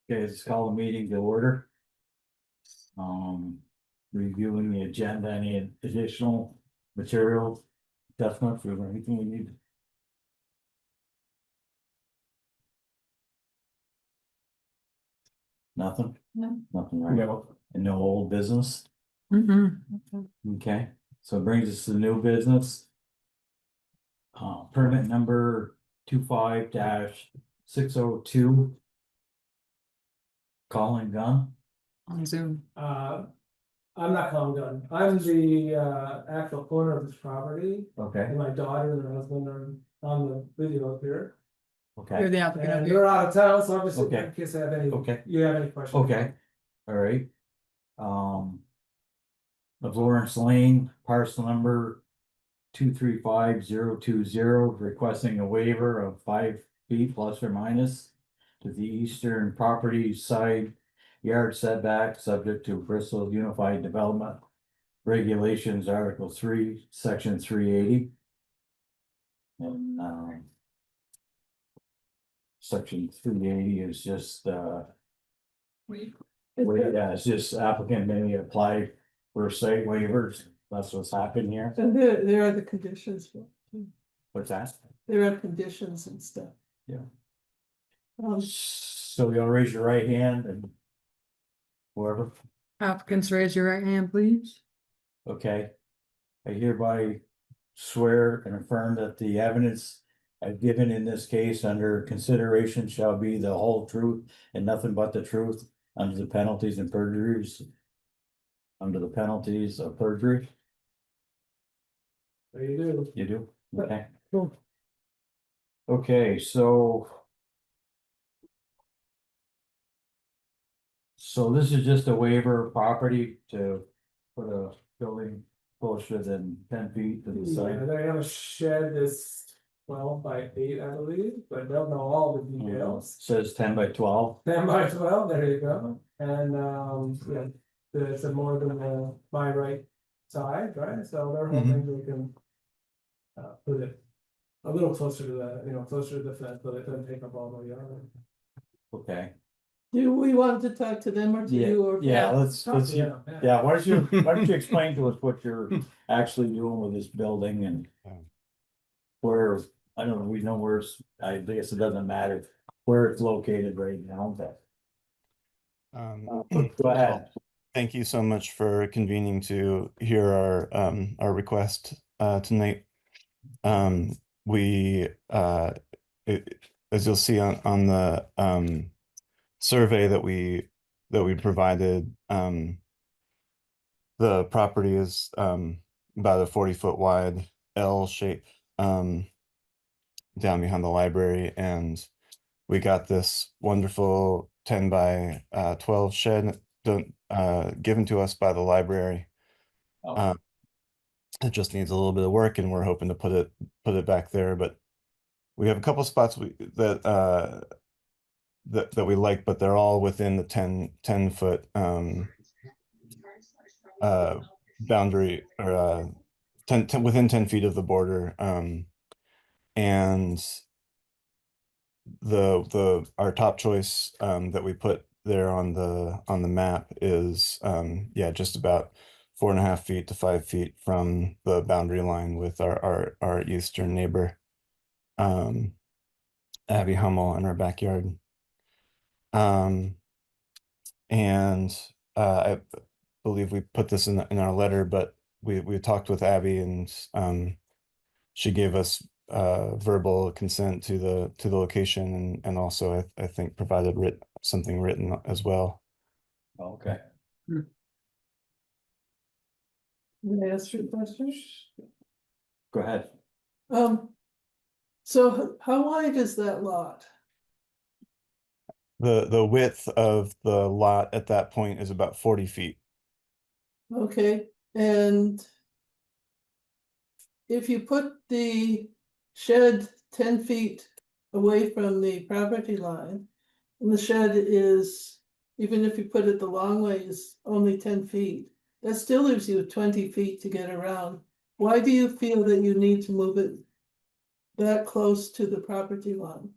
Okay, let's call the meeting to order. Reviewing the agenda, any additional material, adjustments or anything we need? Nothing? No. Nothing, right? No. And no old business? Okay, so it brings us to new business. Permit number 25-602. Calling gun. On Zoom. I'm not calling gun. I'm the actual owner of this property. Okay, And my daughter and her husband are on the video here. You're okay, the applicant up And here. they're out of town, so I'm just Okay. in case I have any, Okay. you have any questions. okay, all right. Of Lawrence Lane, parcel number 235020, requesting a waiver of 5 feet plus or minus to the eastern property side yard setback, subject to Bristol Unified Development Regulations, Article 3, Section 380. And Section 380 is just yeah, it's just applicant may apply for site waivers. That's what's happened here. And there are the conditions, What's that? there are conditions and stuff. Yeah. Um, So you'll raise your right hand and whoever, Applicants, raise your right hand, please. okay. I hereby swear and affirm that the evidence I've given in this case under consideration shall be the whole truth and nothing but the truth under the penalties and perjuries. Under the penalties of perjury, There you do. you do, okay. Cool. Okay, so. So this is just a waiver of property to put a building closer than 10 feet to the Yeah, side. they have a shed that's 12 by 8, I believe, but they'll know all the details. Says 10 by 12. 10 by 12, there you go. And yeah, it's a more than my right side, right? So they're hoping we can put it a little closer to the, closer to the fence, but it doesn't take up all the yard. Okay, Do we want to talk to them or to you or? yeah, let's, Yeah. yeah, why don't you explain to us what you're actually doing with this building and where, I don't know, we know where it's, I guess it doesn't matter where it's located right now, but. Go ahead. Thank you so much for convening to hear our request tonight. We as you'll see on the survey that we provided, the property is about a 40-foot wide L shape down behind the library, and we got this wonderful 10 by 12 shed given to us by the library. Oh. It just needs a little bit of work, and we're hoping to put it back there. But we have a couple spots that we like, but they're all within the 10 foot boundary, or 10 within 10 feet of the border. And our top choice that we put there on the map is yeah, just about 4.5 feet to 5 feet from the boundary line with our eastern neighbor, Abby Hummel, in our backyard. And I believe we put this in our letter, but we talked with Abby, and she gave us verbal consent to the location, and also I think provided something written as well. Okay. Can I ask you a question? Go ahead. So how wide is that lot? The width of the lot at that point is about 40 feet. Okay, and if you put the shed 10 feet away from the property line, and the shed is, even if you put it the long way, is only 10 feet, that still leaves you 20 feet to get around. Why do you feel that you need to move it that close to the property line?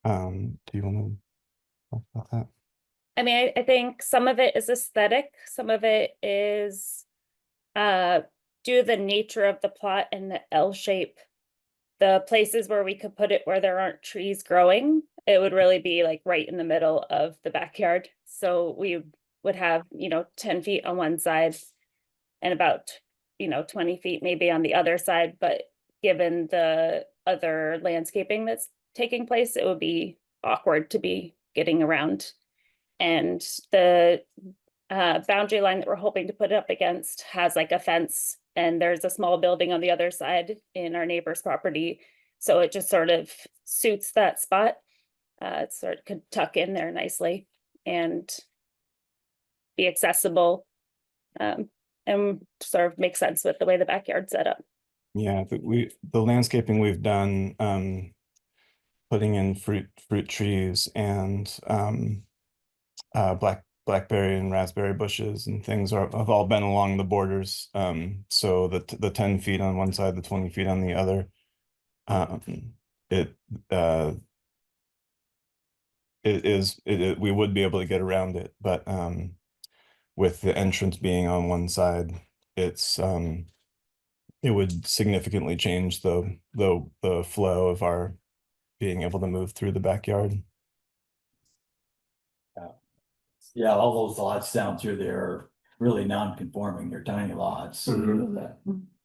Do you want talk about that? I mean, I think some of it is aesthetic, some of it is due to the nature of the plot and the L shape. The places where we could put it where there aren't trees growing, it would really be like right in the middle of the backyard. So we would have, 10 feet on one side and about, 20 feet maybe on the other side. But given the other landscaping that's taking place, it would be awkward to be getting around. And the boundary line that we're hoping to put it up against has like a fence, and there's a small building on the other side in our neighbor's property. So it just sort of suits that spot. It sort of could tuck in there nicely and be accessible. And sort of make sense with the way the backyard's set up. Yeah, the landscaping we've done, putting in fruit trees and blackberry and raspberry bushes and things have all been along the borders. So the 10 feet on one side, the 20 feet on the other. We would be able to get around it, but with the entrance being on one side, it would significantly change the flow of our being able to move through the backyard. Yeah, all those lots down through there are really non-conforming. They're tiny lots. They're,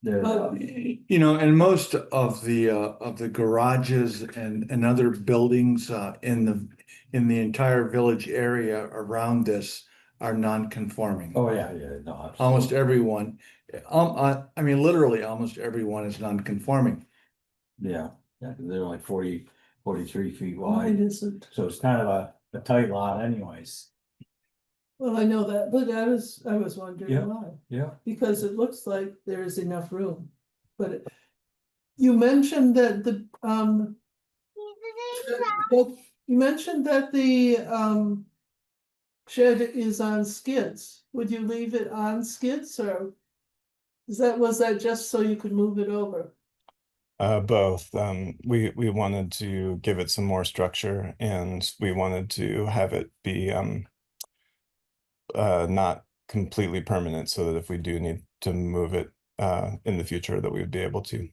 And most of the garages and other buildings in the entire village area around this are non-conforming. oh, yeah, no, absolutely. Almost everyone, I mean, literally almost everyone is non-conforming. Yeah, 'cause they're like 43 feet Why wide. isn't? So it's kind of a tight lot anyways. Well, I know that, but I was wondering Yeah. why, Yeah. because it looks like there is enough room. But you mentioned that you mentioned that the shed is on skids. Would you leave it on skids, or was that just so you could move it over? Both. We wanted to give it some more structure, and we wanted to have it be not completely permanent, so that if we do need to move it in the future, that we would be able to.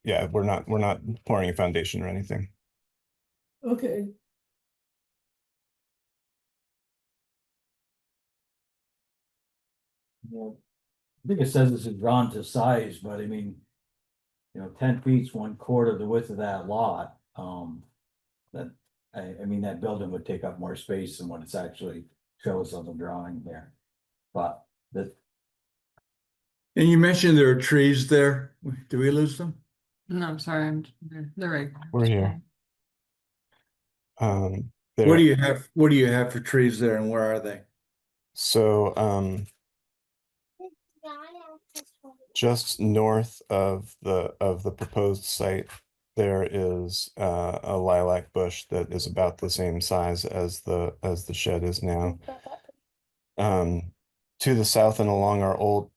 Yeah, we're not pouring a foundation or anything. Okay, Yeah. I think it says this is drawn to size, but I mean, 10 feet's 1/4 the width of that lot. That, I mean, that building would take up more space than what it's actually shows on the drawing there. But the, And you mentioned there are trees there. Do we lose them? No, sorry, they're right. We're here. What There, do you have for trees there, and where are they? so just north of the proposed site, there is a lilac bush that is about the same size as the shed is now. To the south and along our old,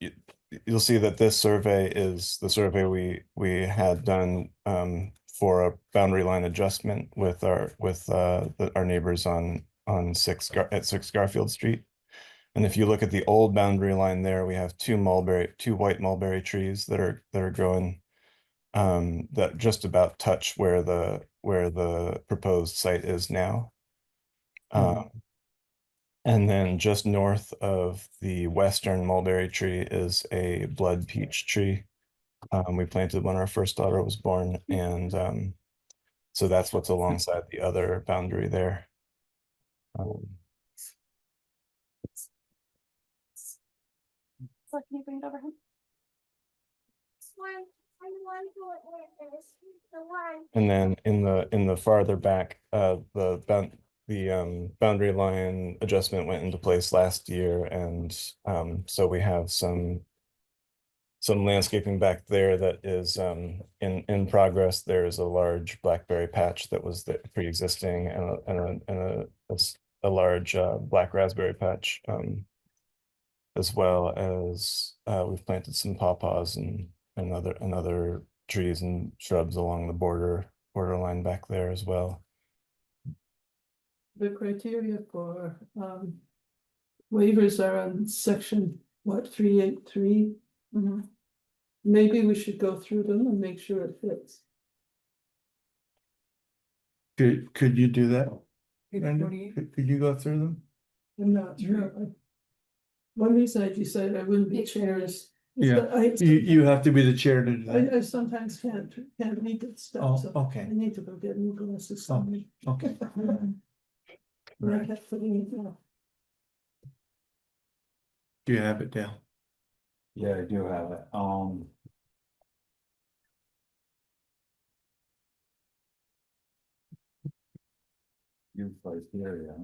you'll see that this survey is the survey we had done for a boundary line adjustment with our neighbors on 6 Garfield Street. And if you look at the old boundary line there, we have two white mulberry trees that are growing that just about touch where the proposed site is now. And then just north of the western mulberry tree is a blood peach tree. We planted when our first daughter was born, and so that's what's alongside the other boundary there. So can you bring it over him? And then in the farther back, the boundary line adjustment went into place last year, and so we have some landscaping back there that is in progress. There is a large blackberry patch that was pre-existing, and a large black raspberry patch, as well as we've planted some pawpaws and other trees and shrubs along the borderline back there as well. the criteria for, waivers are on section, what, 383? Maybe we should go through them and make sure it fits. Could you do that? Page Brenda? 48. Could you go through them? I'm not sure. One reason I decided I wouldn't be Page chair 48. is Yeah, that you have to be the chair to do that. I sometimes can't read that stuff, so Oh, okay, I need to go get new glasses. Oh, okay. And I Right. kept putting it off. Do you have it, Dale? Yeah, I do have it, You criteria.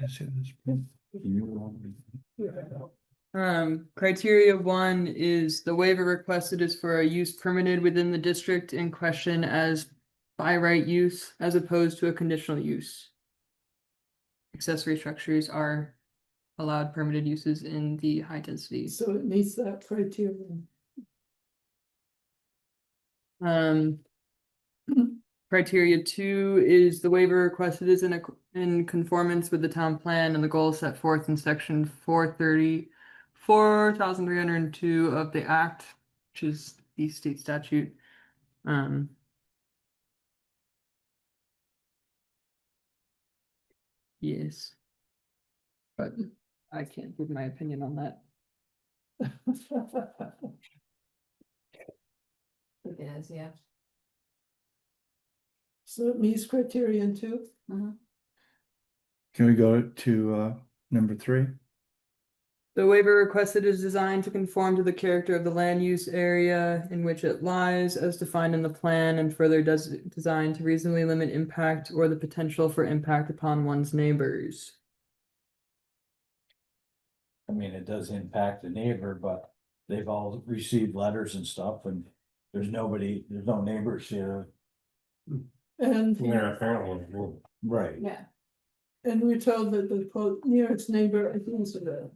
I see this. Criteria 1 is the waiver requested is for a use permitted within the district in question as by right use as opposed to a conditional use. Accessory structures are allowed permitted uses in the high density. So it meets that criteria. Um. Criteria 2 is the waiver requested is in conformance with the town plan and the goals set forth in section 4,302 of the act, which is the state statute. Yes. But I can't give my opinion on that. It is, yeah. So it meets criterion 2. Can we go to number 3? The waiver requested is designed to conform to the character of the land use area in which it lies as defined in the plan and further designed to reasonably limit impact or the potential for impact upon one's neighbors. I mean, it does impact the neighbor, but they've all received letters and stuff and there's no neighbors here. And, Right. Yeah. and we're told that the quote nearest neighbor is the.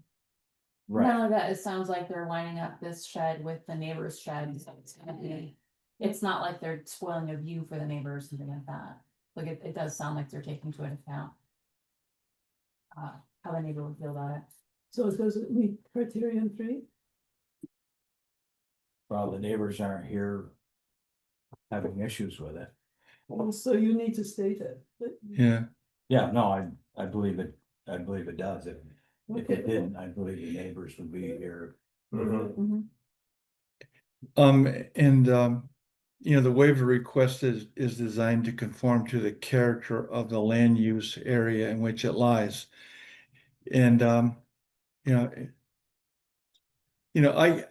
Right, None of that, it sounds like they're lining up this shed with the neighbor's shed, so it's gonna be. It's not like they're spoiling a view for the neighbors, something like that. Like it does sound like they're taking into account. How the neighbor would feel about it. So does it meet criterion 3? well, the neighbors aren't here having issues with it. Well, so you need to state it. Yeah, Yeah, no, I believe it does. If Okay. it didn't, I believe the neighbors would be here. Mhm. and you know, the waiver request is designed to conform to the character of the land use area in which it lies. And you know, I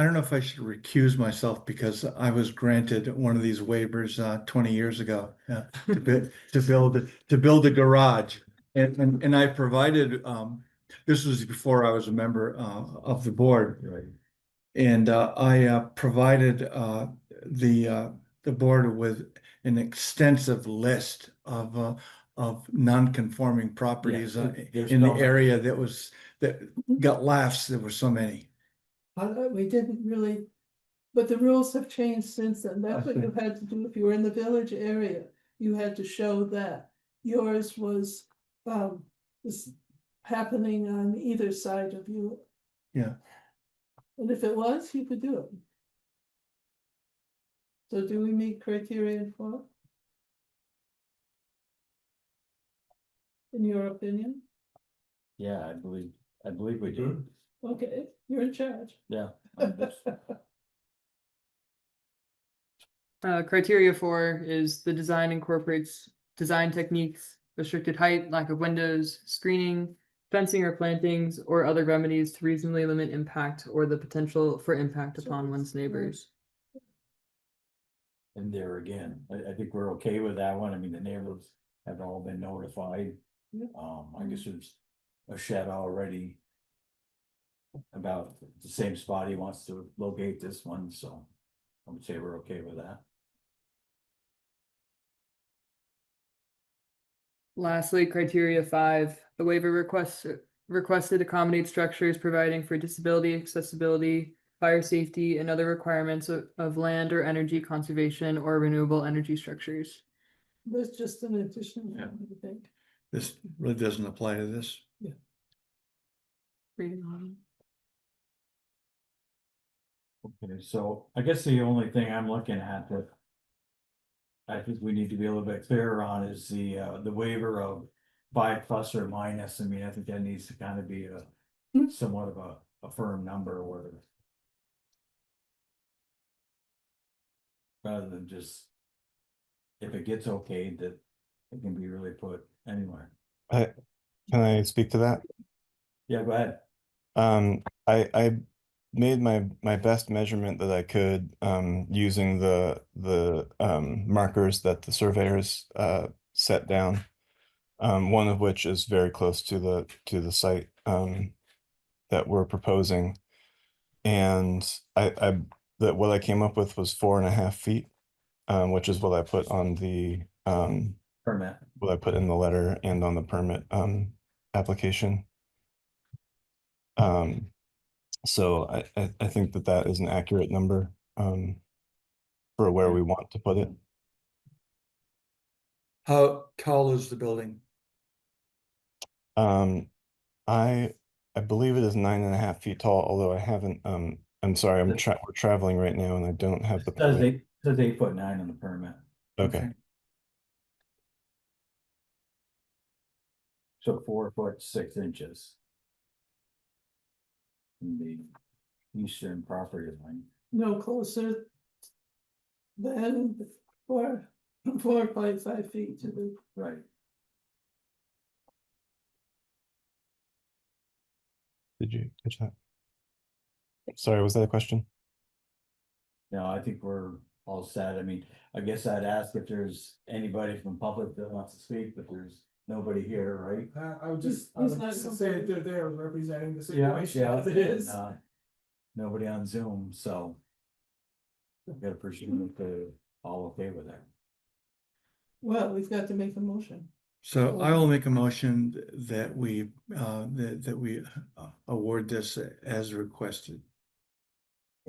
don't know if I should recuse myself because I was granted one of these waivers 20 years ago to build a garage. And I provided this was before I was a member of the board. Right. And I provided the board with an extensive list of non-conforming properties there's in the no- area that got laughs. There were so many. We didn't really, but the rules have changed since then. That's what see. you had to do if you were in the village area. You had to show that yours was happening on either side of you. Yeah. And if it was, you could do it. So do we meet criterion 4? In your opinion? Yeah, I believe we do. Okay, you're in charge. Yeah. I'm just- Criteria 4 is the design incorporates design techniques, restricted height, lack of windows, screening, fencing or plantings, or other remedies to reasonably limit impact or the potential for impact upon one's neighbors. And there again, I think we're okay with that one. I mean, the neighbors have all been notified. Yeah. I guess there's a shed already. About the same spot he wants to locate this one, so I would say we're okay with that. Lastly, criteria 5, the waiver requested accommodate structures providing for disability accessibility fire safety, and other requirements of land or energy conservation or renewable energy structures. That's just an addition, Yeah. I think. This really doesn't apply to this. Reading on. Okay, so I guess the only thing I'm looking at that I think we need to be a little bit clearer on is the waiver of 5 plus or minus. I mean, I think that needs to kind of be a somewhat of a firm number or rather than just if it gets okayed, that it can be really put anywhere. Can I speak to that? Yeah, go ahead. I made my best measurement that I could using the markers that the surveyors set down. One of which is very close to the site that we're proposing. And I that what I came up with was 4.5 feet, which is what I put on the Permit. what I put in the letter and on the permit application. So I think that that is an accurate number for where we want to put it. How tall is the building? Um, I believe it is 9.5 feet tall, although I haven't I'm sorry, we're traveling right now and I don't have the Says permit. 8'9" on the permit. Okay. So 4'6" in the eastern property line. No closer than 4.5 feet to the, Right. Did you catch that? Sorry, was that a question? No, I think we're all set. I mean, I guess I'd ask if there's anybody from public that wants to speak, but there's nobody here, right? I would just, I He's would not say that they're there representing the Yeah, situation as it is. and, nobody on Zoom, so. I've got to presume that they're all okay with that. well, we've got to make a motion. So I will make a motion that we award this as requested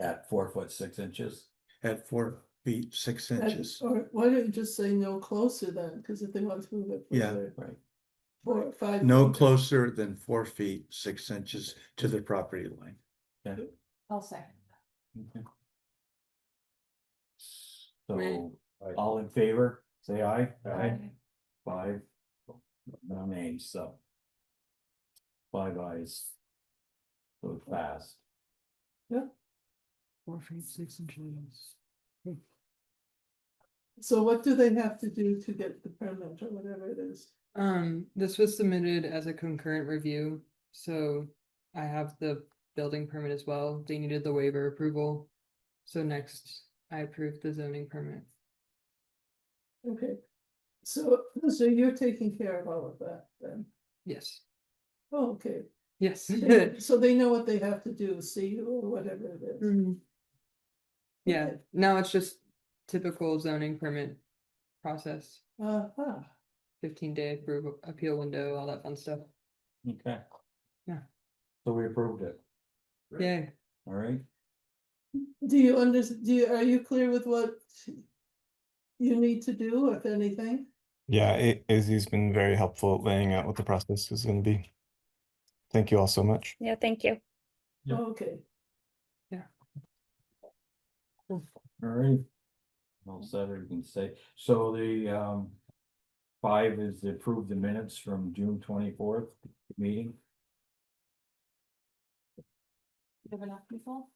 At 4'6" at 4 feet 6 inches. Or why don't you just say no closer then, because if they want to move it Yeah. further, Right. 4 or 5. No feet. closer than 4 feet 6 inches to the property line. I'll second. Okay. So, all in favor, say aye. Aye. 5. No names, so. 5 ayes. So fast. 4 feet 6 inches. So what do they have to do to get the permit or whatever it is? This was submitted as a concurrent review, so I have the building permit as well. They needed the waiver approval. So next, I approved the zoning permit. Okay. So you're taking care of all of that then? Yes. Oh, okay. Yes. So they know what they have to do, see or whatever it is. Mhm. Yeah, Okay. now it's just typical zoning permit process, Uh-huh. 15-day appeal window, all that fun stuff. Okay. Yeah. So we approved it, Yeah. all right? Do you are you clear with what you need to do, if anything? Yeah, Izzy's been very helpful at laying out what the process is going to be. Thank you all so much. Yeah, thank you. Yep. Okay. All right. All set, you can say, so the 5 is to approve the minutes from June 24th meeting. You have enough people?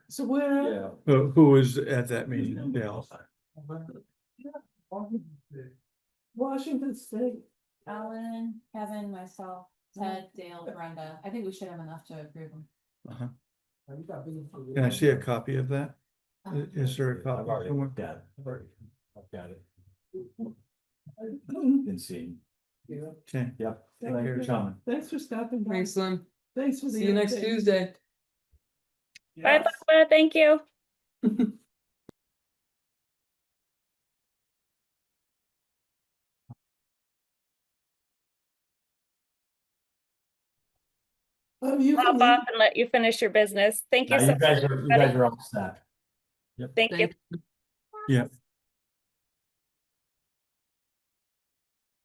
So where? Yeah. Who was at that meeting? Dale? Washington State. Alan, Kevin, myself, Ted, Dale, Brenda. I think we should have enough to approve them. Uh-huh. Can I see a copy of that? Is there a I've copy? already somewhere? looked at it. I've got it. Been seeing. Okay. Yep. Thank Thank you you. for coming. Thanks for stopping by. Thanks, Slim. Thanks for the. See you next update. Tuesday. Bye, Barbara. Thank you. You can hop leave. off and let you finish your business. Thank you Now, so you guys much. are, you guys are all set. Thank you. Yeah.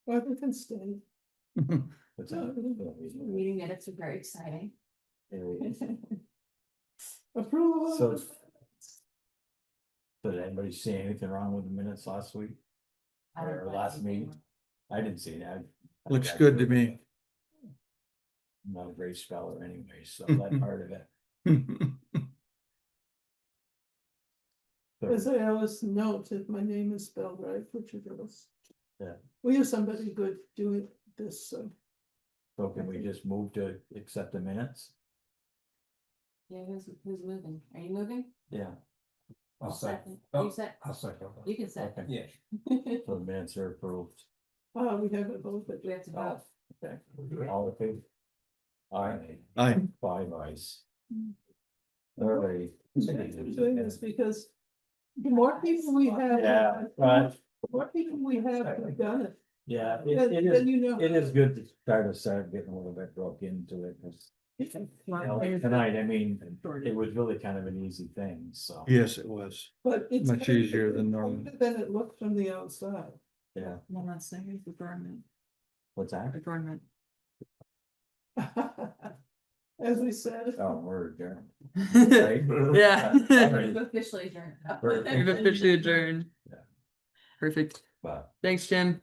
Or they can stay. What's that? Meeting minutes are very exciting. Approval. So. Did anybody see anything wrong with the minutes last week? I don't Or know last anything. meeting? I didn't see that. Looks good to me. I'm not a great speller anyway, so that part of it. As I always note, if my name is spelled right, which it is. Yeah. We have somebody good doing this, so. So can we just move to accept the minutes? Yeah, who's moving? Are you moving? Yeah. I'll second. You set, I'll second. you can set. Okay. We So the minutes are approved. We haven't voted. have to vote. Okay. All in favor? Aye. Aye. 5 ayes. All right. Doing this because the more people we have. Yeah, right. The more people we have who've done it. Yeah, Then it is, you know. it is good to start getting a little bit broke into it, 'cause, you know, like tonight, I mean, it was really kind of an easy thing, so. Yes, it was. But it's. Much easier than normal. Than it looked from the outside. Yeah, One last thing, adjournment, what's that? adjournment. As we said. Oh, we're adjourned. Yeah. We've officially adjourned. We've officially adjourned. Yeah. Perfect. But Thanks, Jim.